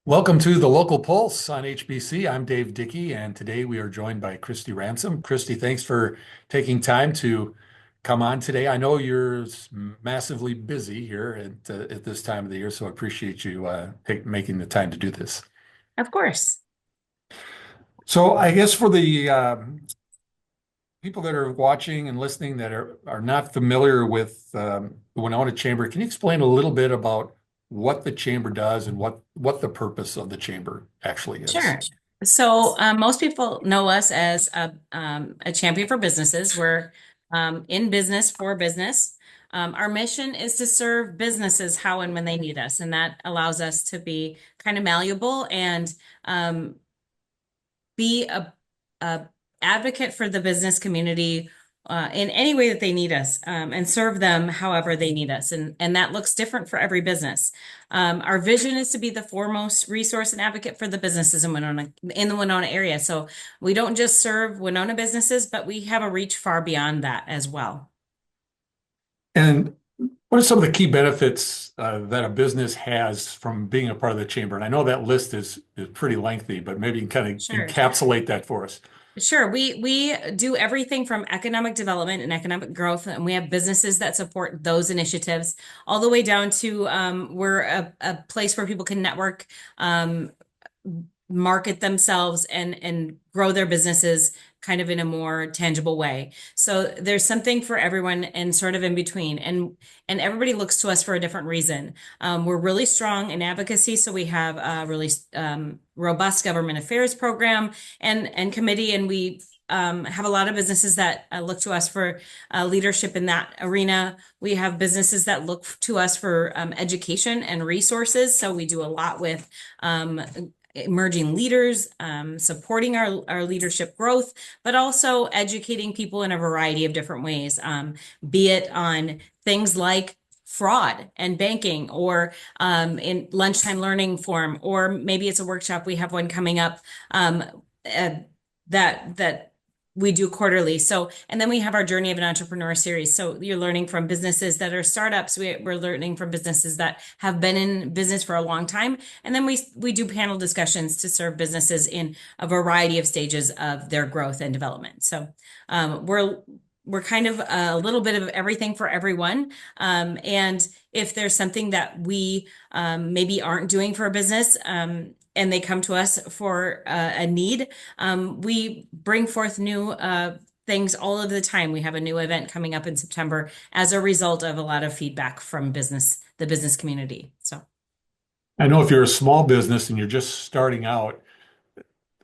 Welcome to the Local Pulse on HBC. I'm Dave Dickey, and today we are joined by Christy Ransom. Christy, thanks for taking time to come on today. I know you're massively busy here at this time of the year, so I appreciate you making the time to do this. Of course. So, I guess for the people that are watching and listening that are not familiar with the Winona Chamber, can you explain a little bit about what the chamber does and what the purpose of the chamber actually is? Sure. So most people know us as a champion for businesses. We're in business for business. Our mission is to serve businesses how and when they need us, and that allows us to be kind of malleable and um, be a advocate for the business community in any way that they need us, and serve them however they need us. And that looks different for every business. Our vision is to be the foremost resource and advocate for the businesses in the Winona area. So we don't just serve Winona businesses, but we have a reach far beyond that as well. And what are some of the key benefits that a business has from being a part of the chamber? And I know that list is pretty lengthy, but maybe you can kind of Sure. encapsulate that for us. Sure. We do everything from economic development and economic growth, and we have businesses that support those initiatives, all the way down to we're a place where people can network, market themselves, and grow their businesses kind of in a more tangible way. So there's something for everyone and sort of in between. And everybody looks to us for a different reason. We're really strong in advocacy, so we have a really robust government affairs program and committee, and we have a lot of businesses that look to us for leadership in that arena. We have businesses that look to us for education and resources. So we do a lot with emerging leaders, supporting our leadership growth, but also educating people in a variety of different ways, be it on things like fraud and banking, or in lunchtime learning form, or maybe it's a workshop. We have one coming up uh, that we do quarterly. So, and then we have our Journey of an Entrepreneur series. So you're learning from businesses that are startups. We're learning from businesses that have been in business for a long time. And then we do panel discussions to serve businesses in a variety of stages of their growth and development. So we're kind of a little bit of everything for everyone. And if there's something that we maybe aren't doing for a business, and they come to us for a need, we bring forth new things all of the time. We have a new event coming up in September as a result of a lot of feedback from the business community. So I know if you're a small business and you're just starting out,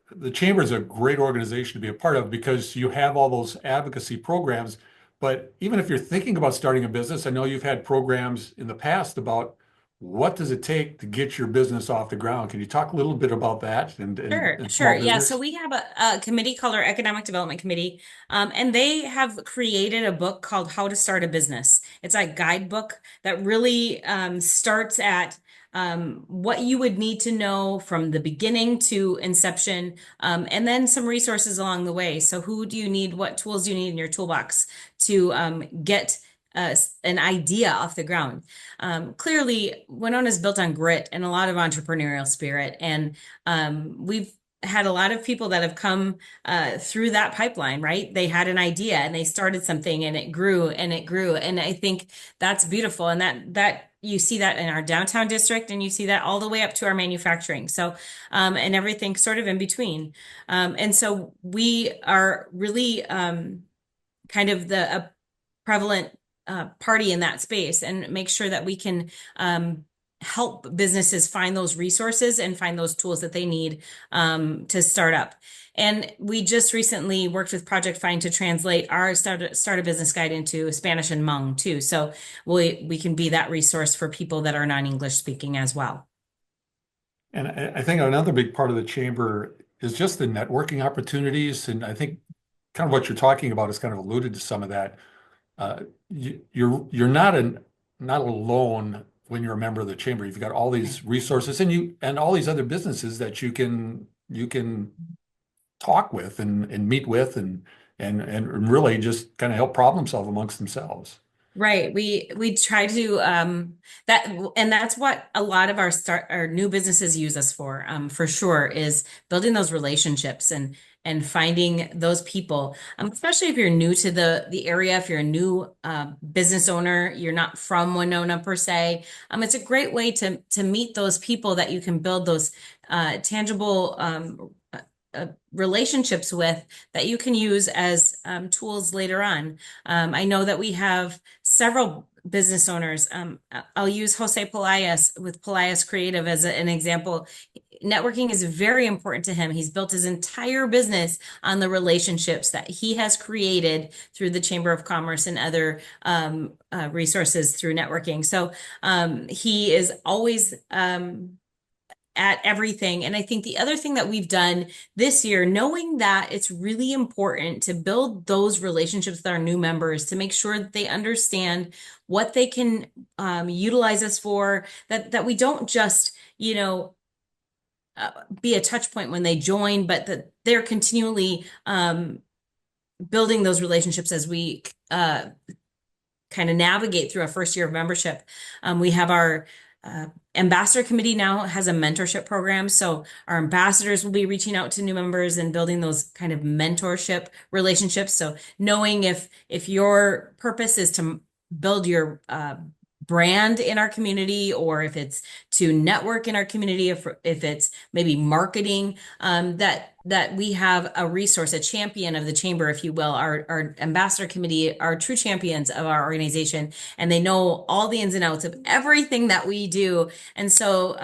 the chamber is a great organization to be a part of because you have all those advocacy programs. But even if you're thinking about starting a business, I know you've had programs in the past about what does it take to get your business off the ground. Can you talk a little bit about that sure, and sure. small Yeah. So business? we have a committee called our Economic Development Committee, and they have created a book called How to Start a Business. It's a guidebook that really starts at what you would need to know from the beginning to inception, and then some resources along the way. So who do you need? What tools do you need in your toolbox to get an idea off the ground? Clearly, Winona is built on grit and a lot of entrepreneurial spirit, and we've had a lot of people that have come through that pipeline, right? They had an idea and they started something and it grew and it grew. And I think that's beautiful. And that you see that in our downtown district, and you see that all the way up to our manufacturing. So, and everything sort of in between. And so we are really kind of the a prevalent party in that space, and make sure that we can help businesses find those resources and find those tools that they need to start up. And we just recently worked with Project Find to translate our start a business guide into Spanish and Hmong too. So we can be that resource for people that are non-English speaking as well. And I think another big part of the chamber is just the networking opportunities. And I think kind of what you're talking about is kind of alluded to some of that. You're not alone when you're a member of the chamber. You've got all these resources and all these other businesses that you can talk with and meet with and really just kind of help problem solve amongst themselves. Right. We try to that and that's what a lot of our new businesses use us for sure is building those relationships and finding those people. Especially if you're new to the area, if you're a new business owner, you're not from Winona per se. It's a great way to meet those people that you can build those tangible relationships with that you can use as tools later on. I know that we have several business owners. I'll use Jose Pelaez with Pelaez Creative as an example. Networking is very important to him. He's built his entire business on the relationships that he has created through the Chamber of Commerce and other resources through networking. So he is always at everything. And I think the other thing that we've done this year, knowing that it's really important to build those relationships with our new members to make sure that they understand what they can utilize us for, that we don't just, be a touch point when they join, but that they're continually building those relationships as we kind of navigate through our first year of membership. We have our ambassador committee now has a mentorship program. So our ambassadors will be reaching out to new members and building those kind of mentorship relationships. So knowing if your purpose is to build your brand in our community, or if it's to network in our community, if it's maybe marketing, that we have a resource, a champion of the chamber, if you will. Our ambassador committee are true champions of our organization, and they know all the ins and outs of everything that we do. And so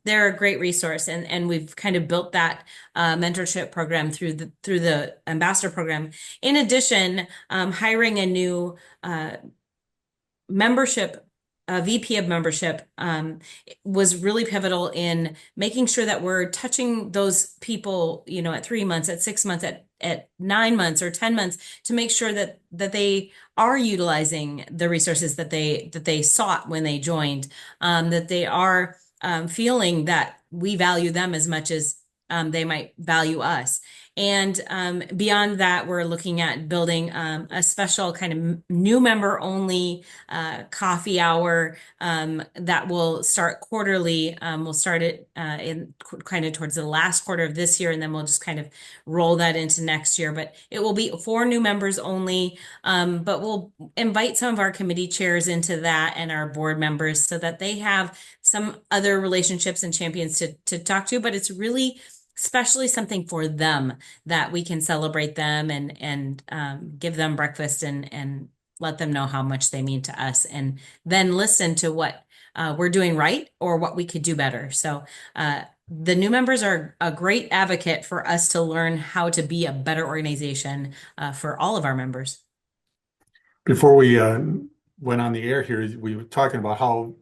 they're a great resource, and we've kind of built that mentorship program through the ambassador program. In addition, hiring a new membership, a VP of membership, was really pivotal in making sure that we're touching those people, at 3 months, at 6 months, at 9 months or 10 months, to make sure that they are utilizing the resources that they sought when they joined, that they are feeling that we value them as much as they might value us. And beyond that, we're looking at building a special kind of new member only coffee hour that will start quarterly. We'll start it in kind of towards the last quarter of this year, and then we'll just kind of roll that into next year. But it will be for new members only. But we'll invite some of our committee chairs into that and our board members so that they have some other relationships and champions to talk to. But it's really especially something for them that we can celebrate them and give them breakfast and let them know how much they mean to us, and then listen to what we're doing right or what we could do better. So the new members are a great advocate for us to learn how to be a better organization for all of our members. Before we went on the air here, we were talking about how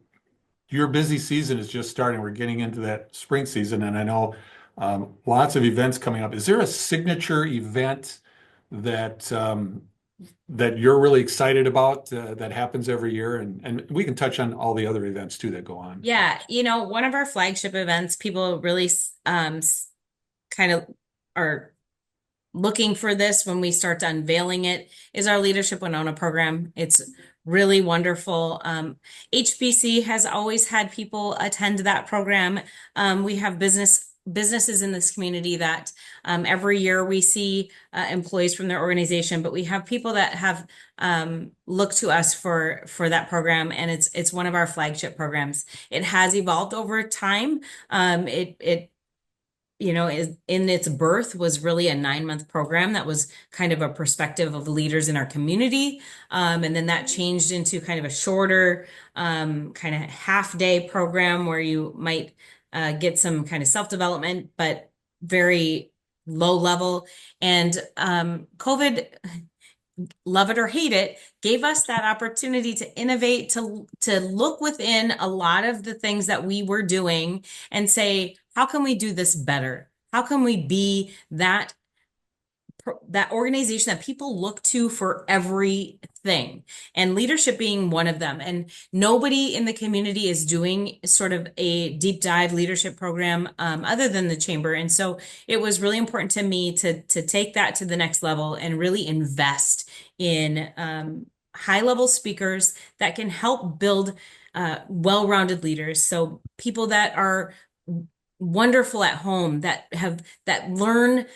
your busy season is just starting. We're getting into that spring season, and I know lots of events coming up. Is there a signature event that that you're really excited about that happens every year? And we can touch on all the other events too that go on. Yeah, one of our flagship events, people really kind of are looking for this when we start unveiling it, is our Leadership Winona program. It's really wonderful. HBC has always had people attend that program. We have businesses in this community that every year we see employees from their organization, but we have people that have looked to us for that program, and it's one of our flagship programs. It has evolved over time. It is in its birth was really a 9-month program that was kind of a perspective of leaders in our community. And then that changed into kind of a shorter, kind of half-day program where you might get some kind of self-development, but very low level. And COVID, love it or hate it, gave us that opportunity to innovate, to look within a lot of the things that we were doing and say, how can we do this better? How can we be that organization that people look to for everything, and leadership being one of them? And nobody in the community is doing sort of a deep dive leadership program other than the chamber. And so it was really important to me to take that to the next level and really invest in high-level speakers that can help build well-rounded leaders. So people that are wonderful at home, that learn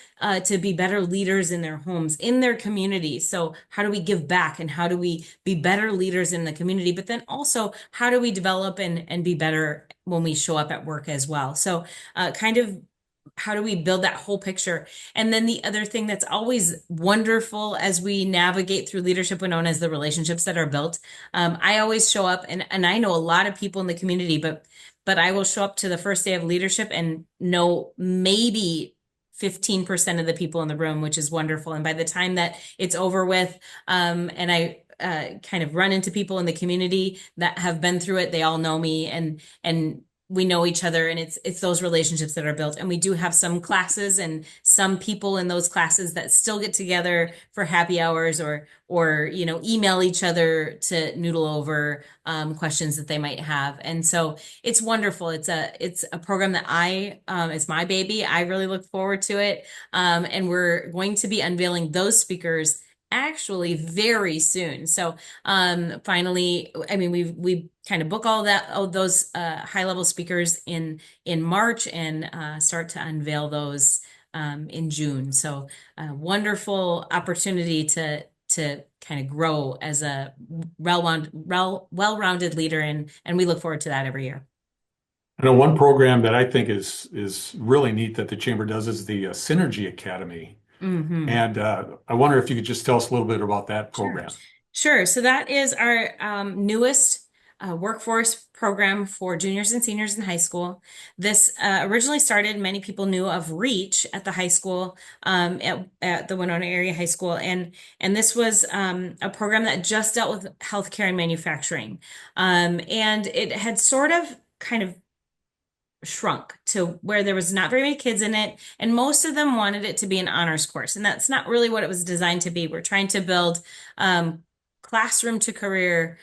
to be better leaders in their homes, in their community. So how do we give back and how do we be better leaders in the community? But then also, how do we develop and be better when we show up at work as well? So kind of how do we build that whole picture? And then the other thing that's always wonderful as we navigate through leadership, Winona, is the relationships that are built. I always show up, and I know a lot of people in the community, but I will show up to the first day of leadership and know maybe 15% of the people in the room, which is wonderful. And by the time that it's over with, and I kind of run into people in the community that have been through it, they all know me, and we know each other, and it's those relationships that are built. And we do have some classes and some people in those classes that still get together for happy hours or email each other to noodle over questions that they might have. And so it's wonderful. It's a program that it's my baby. I really look forward to it. And we're going to be unveiling those speakers actually very soon. So finally, I mean, we kind of book all those high level speakers in March and start to unveil those in June. So wonderful opportunity to kind of grow as a well-rounded leader, and we look forward to that every year. I know one program that I think is really neat that the chamber does is the Synergy Academy. Hmm. And I wonder if you could just tell us a little bit about that Sure. program. Sure. So that is our newest workforce program for juniors and seniors in high school. This originally started, many people knew of Reach at the high school, at the Winona area high school. And this was a program that just dealt with healthcare and manufacturing. And it had sort of kind of shrunk to where there was not very many kids in it, and most of them wanted it to be an honors course, and that's not really what it was designed to be. We're trying to build classroom to career,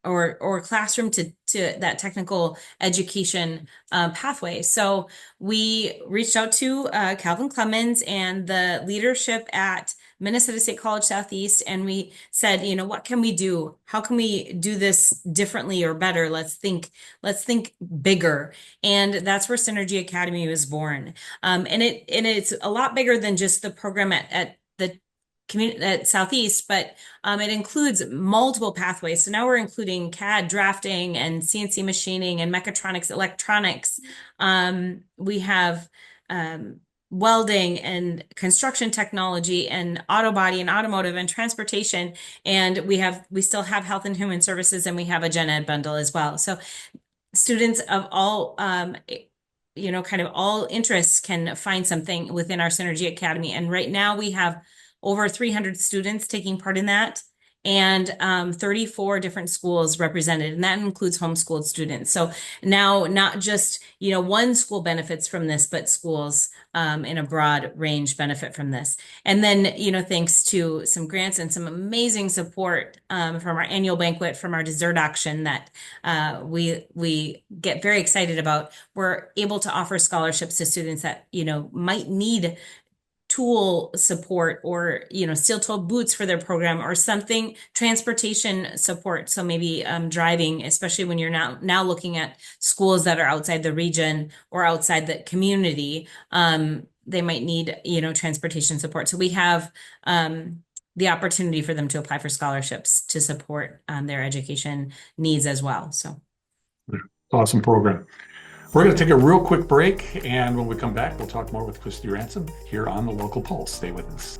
or classroom to that technical education pathway. So we reached out to Calvin Clemens and the leadership at Minnesota State College Southeast, and we said, what can we do? How can we do this differently or better? Let's think bigger. And that's where Synergy Academy was born. And it's a lot bigger than just the program at the community at Southeast, but it includes multiple pathways. So now we're including CAD drafting and CNC machining and mechatronics, electronics. We have welding and construction technology and auto body and automotive and transportation. And we still have health and human services, and we have a gen ed bundle as well. So students of all kind of all interests can find something within our Synergy Academy. And right now we have over 300 students taking part in that, and 34 different schools represented, and that includes homeschooled students. So now not just, one school benefits from this, but schools in a broad range benefit from this. And then, thanks to some grants and some amazing support from our annual banquet, from our dessert auction that we get very excited about, we're able to offer scholarships to students that, might need tool support or steel-toed boots for their program or something, transportation support. So maybe driving, especially when you're now looking at schools that are outside the region or outside the community, they might need transportation support. So we have the opportunity for them to apply for scholarships to support their education needs as well. So Awesome program. We're going to take a real quick break, and when we come back, we'll talk more with Christy Ransom here on the Local Pulse. Stay with us.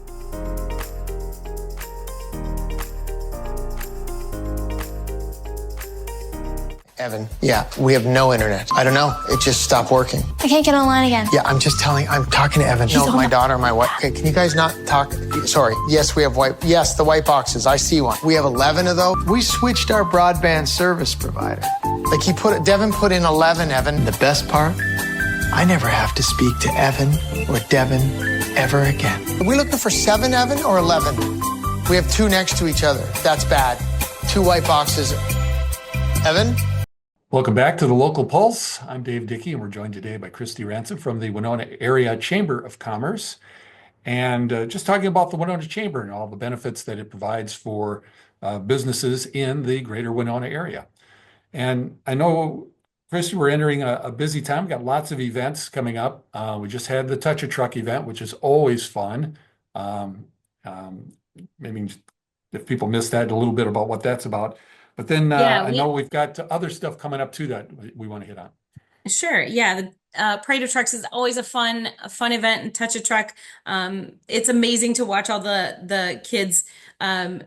Evan, yeah, we have no internet. I don't know. It just stopped working. I can't get online again. Yeah, I'm talking to Evan. No, my daughter, my wife. Okay, can you guys not talk? Sorry. Yes, we have the white boxes. I see one. We have 11 of those. We switched our broadband service provider. Like Devin put in 11, Evan. The best part, I never have to speak to Evan or Devin ever again. Are we looking for 7, Evan, or 11? We have 2 next to each other. That's bad. 2 white boxes. Evan? Welcome back to the Local Pulse. I'm Dave Dickey, and we're joined today by Christy Ransom from the Winona Area Chamber of Commerce. And just talking about the Winona Chamber and all the benefits that it provides for businesses in the greater Winona area. And I know, Chris, we're entering a busy time. We've got lots of events coming up. We just had the Touch a Truck event, which is always fun. Um, um, Maybe if people missed that, a little bit about what that's about. But then Yeah, I know we've got other stuff coming up too that we want to hit on. sure. Yeah, the Parade of Trucks is always a fun event and Touch a Truck. It's amazing to watch all the kids um,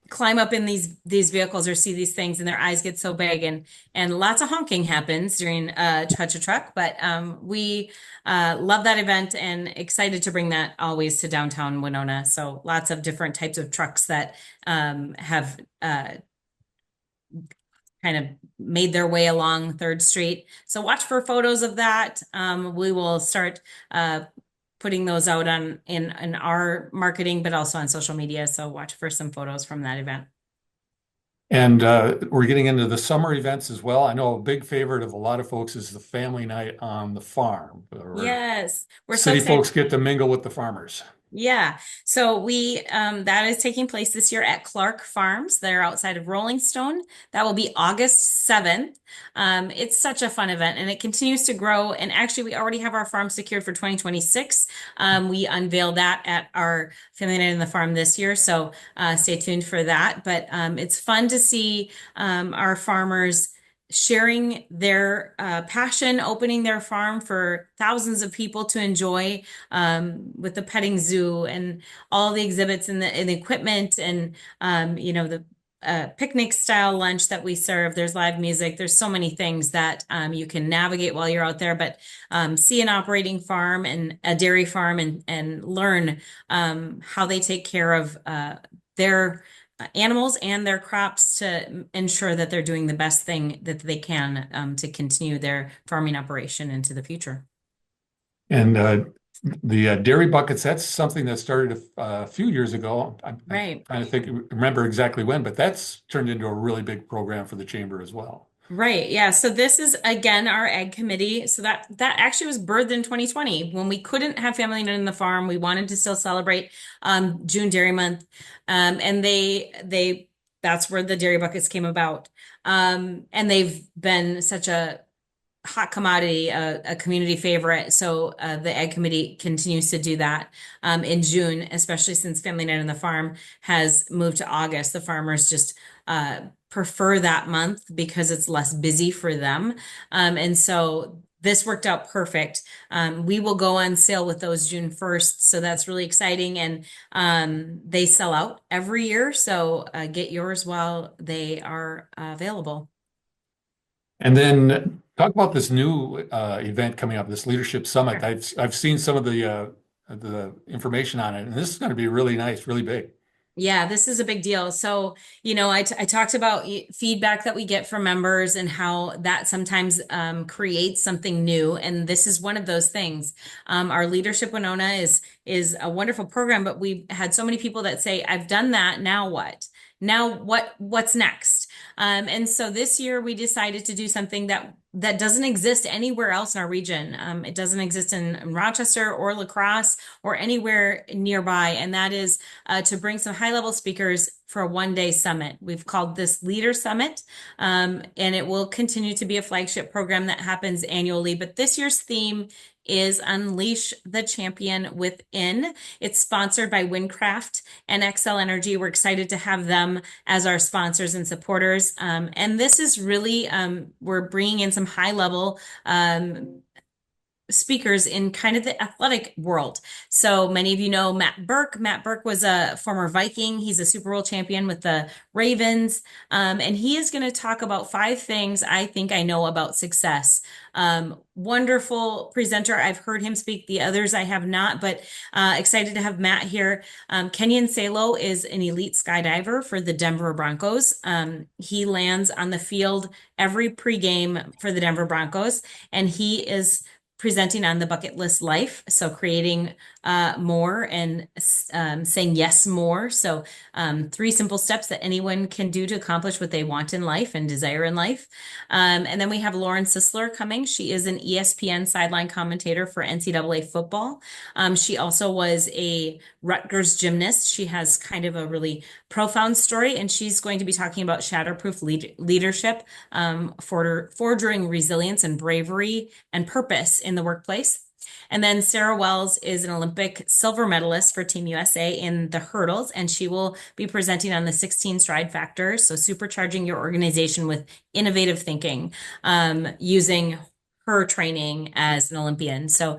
climb up in these vehicles or see these things and their eyes get so big and lots of honking happens during Touch a Truck. But we love that event and excited to bring that always to downtown Winona. So lots of different types of trucks that have kind of made their way along Third Street. So watch for photos of that. We will start putting those out in our marketing, but also on social media. So watch for some photos from that event. And we're getting into the summer events as well. I know a big favorite of a lot of folks is the family night on the farm, where Yes, we're so city excited. folks get to mingle with the farmers. Yeah. So we that is taking place this year at Clark Farms. They're outside of Rolling Stone. That will be August 7th. It's such a fun event and it continues to grow. And actually, we already have our farm secured for 2026. We unveiled that at our Family Night on the Farm this year. So stay tuned for that. But it's fun to see our farmers sharing their passion, opening their farm for thousands of people to enjoy with the petting zoo and all the exhibits and the equipment and the picnic style lunch that we serve. There's live music. There's so many things that you can navigate while you're out there, but see an operating farm and a dairy farm and learn how they take care of their animals and their crops to ensure that they're doing the best thing that they can to continue their farming operation into the future. And the dairy buckets, that's something that started a few years ago. I'm Right. trying to remember exactly when, but that's turned into a really big program for the chamber as well. Right. Yeah. So this is again our egg committee. So that actually was birthed in 2020 when we couldn't have Family Night on the Farm. We wanted to still celebrate June Dairy Month. And they that's where the dairy buckets came about. And they've been such a hot commodity, a community favorite. So the Egg Committee continues to do that in June, especially since Family Night on the Farm has moved to August. The farmers just prefer that month because it's less busy for them. And so this worked out perfect. We will go on sale with those June 1st. So that's really exciting. And they sell out every year. So get yours while they are available. And then talk about this new event coming up, this Leadership Summit. Sure. I've seen some of the information on it, and this is going to be really nice, really big. Yeah, this is a big deal. So, I talked about feedback that we get from members and how that sometimes creates something new. And this is one of those things. Our Leadership Winona is a wonderful program, but we've had so many people that say, I've done that. Now what? Now what's next? And so this year we decided to do something that doesn't exist anywhere else in our region. It doesn't exist in Rochester or La Crosse or anywhere nearby. And that is to bring some high-level speakers for a one-day summit. We've called this Leader Summit, and it will continue to be a flagship program that happens annually. But this year's theme is Unleash the Champion Within. It's sponsored by Windcraft and Xcel Energy. We're excited to have them as our sponsors and supporters. And this is really, we're bringing in some high-level speakers in kind of the athletic world. So many of you know Matt Burke. Matt Burke was a former Viking. He's a Super Bowl champion with the Ravens. And he is going to talk about 5 things I think I know about success. Wonderful presenter. I've heard him speak. The others I have not, but excited to have Matt here. Kenyon Salo is an elite skydiver for the Denver Broncos. He lands on the field every pregame for the Denver Broncos, and he is presenting on the bucket list life. So creating more and saying yes more. So 3 simple steps that anyone can do to accomplish what they want in life and desire in life. And then we have Lauren Sisler coming. She is an ESPN sideline commentator for NCAA football. She also was a Rutgers gymnast. She has kind of a really profound story, and she's going to be talking about shatterproof leadership, forging resilience and bravery and purpose in the workplace. And then Sarah Wells is an Olympic silver medalist for Team USA in the hurdles, and she will be presenting on the 16 stride factors. So supercharging your organization with innovative thinking, using her training as an Olympian. So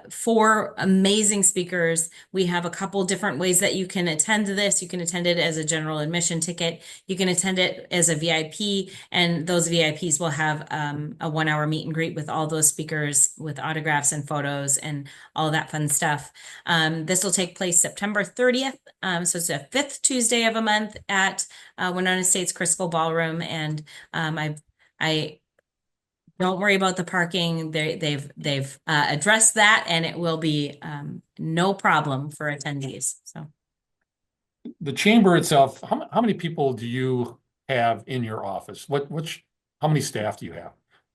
4 amazing speakers. We have a couple different ways that you can attend this. You can attend it as a general admission ticket. You can attend it as a VIP, and those VIPs will have a 1 hour meet and greet with all those speakers with autographs and photos and all that fun stuff. This will take place September 30th. So it's the 5th Tuesday of a month at Winona State's Crisco Ballroom. And I don't worry about the parking. They've addressed that, and it will be no problem for attendees. So The chamber itself, how many people do you have in your office? How many staff do you have?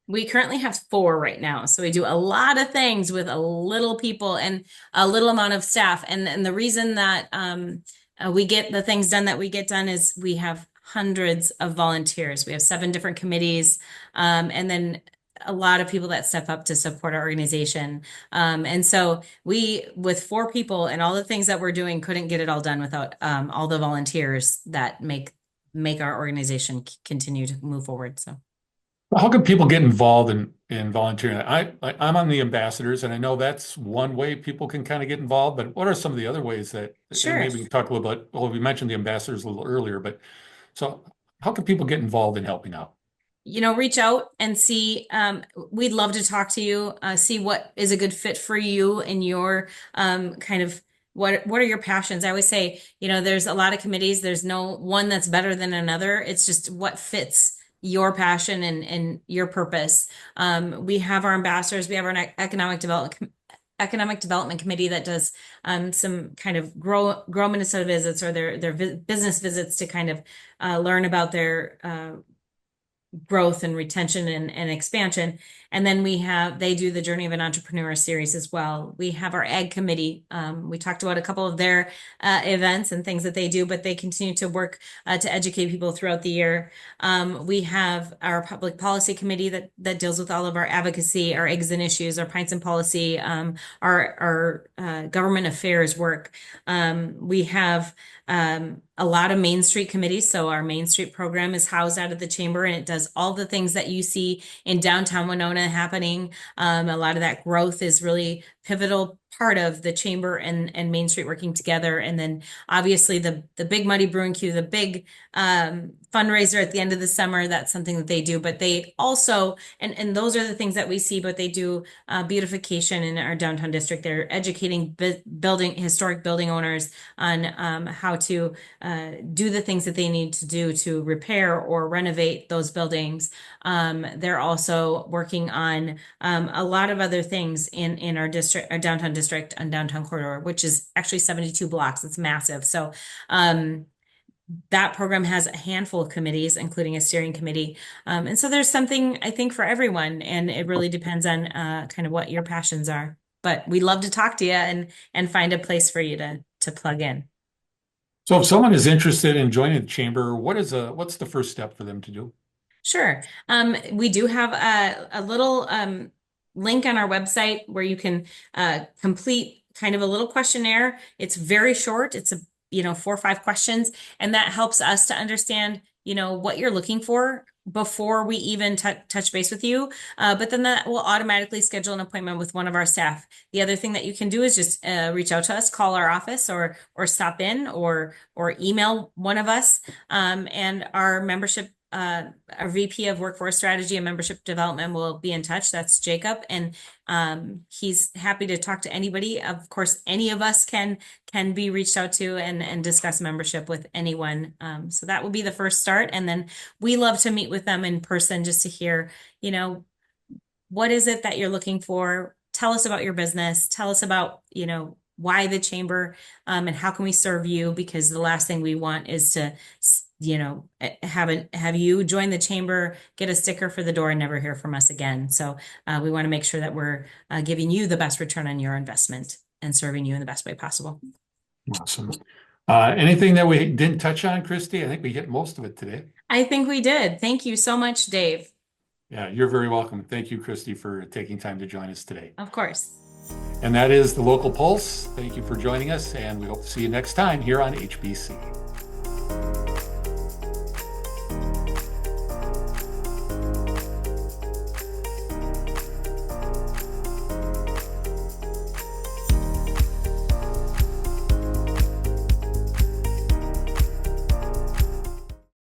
we currently have 4 right now. So we do a lot of things with a little people and a little amount of staff. And the reason that we get the things done that we get done is we have hundreds of volunteers. We have 7 different committees, and then a lot of people that step up to support our organization. And so we, with 4 people and all the things that we're doing, couldn't get it all done without all the volunteers that make our organization continue to move forward. So. How can people get involved in volunteering? I'm on the ambassadors, and I know that's one way people can kind of get involved, but what are some of the other ways that, Sure. and maybe we can talk a little bit, well, we mentioned the ambassadors a little earlier, but so how can people get involved in helping out? Reach out and see. We'd love to talk to you, see what is a good fit for you and your kind of what are your passions? I always say, there's a lot of committees. There's no one that's better than another. It's just what fits your passion and your purpose. We have our ambassadors. We have our economic development committee that does some kind of grow Minnesota visits or their business visits to kind of learn about their growth and retention and expansion. And then they do the Journey of an Entrepreneur series as well. We have our ag committee. We talked about a couple of their events and things that they do, but they continue to work to educate people throughout the year. We have our public policy committee that deals with all of our advocacy, our eggs and issues, our pints and policy, our government affairs work. We have a lot of Main Street committees. So our Main Street program is housed out of the chamber, and it does all the things that you see in downtown Winona happening. A lot of that growth is really pivotal part of the chamber and Main Street working together. And then obviously the Big Muddy Brewing Queue, the big fundraiser at the end of the summer, that's something that they do. But they also, and those are the things that we see, but they do beautification in our downtown district. They're educating historic building owners on how to do the things that they need to do to repair or renovate those buildings. They're also working on a lot of other things in our district, our downtown district and downtown corridor, which is actually 72 blocks. It's massive. So that program has a handful of committees, including a steering committee. And so there's something, I think, for everyone. And it really depends on kind of what your passions are. But we'd love to talk to you and find a place for you to plug in. So if someone is interested in joining the chamber, what's the first step for them to do? Sure. We do have a little link on our website where you can complete kind of a little questionnaire. It's very short. It's 4 or 5 questions, and that helps us to understand, what you're looking for before we even touch base with you. But then that will automatically schedule an appointment with one of our staff. The other thing that you can do is just reach out to us, call our office or stop in or email one of us. And our membership, our VP of Workforce Strategy and Membership Development will be in touch. That's Jacob. And he's happy to talk to anybody. Of course, any of us can be reached out to and discuss membership with anyone. So that will be the first start. And then we love to meet with them in person just to hear, what is it that you're looking for? Tell us about your business. Tell us about, why the chamber, and how can we serve you? Because the last thing we want is to, have you join the chamber, get a sticker for the door, and never hear from us again. So we want to make sure that we're giving you the best return on your investment and serving you in the best way possible. Awesome. Anything that we didn't touch on, Christy? I think we hit most of it today. I think we did. Thank you so much, Dave. Yeah, you're very welcome. Thank you, Christy, for taking time to join us today. Of course. And that is the Local Pulse. Thank you for joining us, and we hope to see you next time here on HBC.